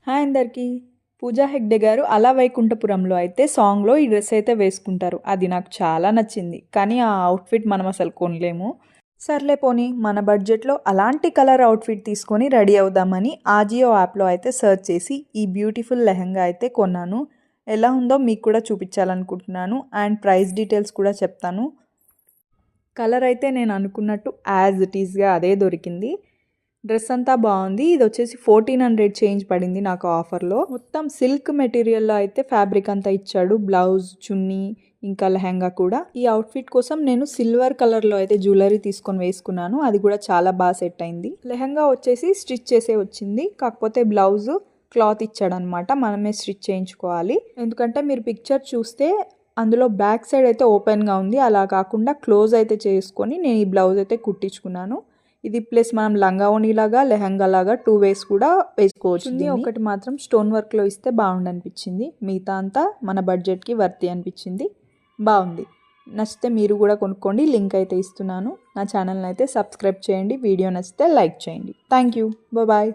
Hi అందరికీ. పూజా హెగ్డే గారు అలా వైకుంఠపురంలో అయితే సాంగ్లో ఈ డ్రెస్ అయితే వేసుకుంటారు. అది నాకు చాలా నచ్చింది. కానీ ఆ అవుట్ఫిట్ మనం అసలు కొనలేము. సర్లే పోనీ మన బడ్జెట్లో అలాంటి కలర్ అవుట్ఫిట్ తీసుకొని రెడీ అవుదామని ఆజియో యాప్లో అయితే సెర్చ్ చేసి ఈ బ్యూటిఫుల్ లెహంగా అయితే కొన్నాను. ఎలా ఉందో మీకు కూడా చూపించాలనుకుంటున్నాను అండ్ ప్రైస్ డీటెయిల్స్ కూడా చెప్తాను. కలర్ అయితే నేను అనుకున్నట్టు యాజ్ ఇట్ ఈస్గా అదే దొరికింది. డ్రెస్ అంతా బాగుంది. ఇది వచ్చేసి 1400 చేంజ్ పడింది నాకు ఆఫర్లో. మొత్తం సిల్క్ మెటీరియల్లో అయితే ఫ్యాబ్రిక్ అంతా ఇచ్చాడు. బ్లౌజ్, చున్నీ, ఇంకా లెహంగా కూడా. ఈ అవుట్ఫిట్ కోసం నేను సిల్వర్ కలర్లో అయితే జ్యువెలరీ తీసుకొని వేసుకున్నాను. అది కూడా చాలా బాగా సెట్ అయింది. లెహంగా వచ్చేసి స్టిచ్ చేసే వచ్చింది. కాకపోతే బ్లౌజ్ క్లాత్ ఇచ్చాడనమాట, మనమే స్టిచ్ చేయించుకోవాలి. ఎందుకంటే మీరు పిక్చర్ చూస్తే అందులో బ్యాక్ సైడ్ అయితే ఓపెన్గా ఉంది. అలా కాకుండా క్లోజ్ అయితే చేసుకొని నేను ఈ బ్లౌజ్ అయితే కుట్టించుకున్నాను. ఇది ప్లస్ మనం లంగా ఓణిలాగా లెహంగా లాగా 2 వేస్ కూడా వేసుకోవచ్చు. ఒకటి మాత్రం స్టోన్ వర్క్లో ఇస్తే బాగుండనిపించింది. మిగతా అంతా మన బడ్జెట్కి వర్తి అనిపించింది. బాగుంది. నచ్చితే మీరు కూడా కొనుక్కోండి. లింక్ అయితే ఇస్తున్నాను. నా ఛానల్ని అయితే సబ్స్క్రైబ్ చేయండి. వీడియో నచ్చితే లైక్ చేయండి. Thank you. బాయ్.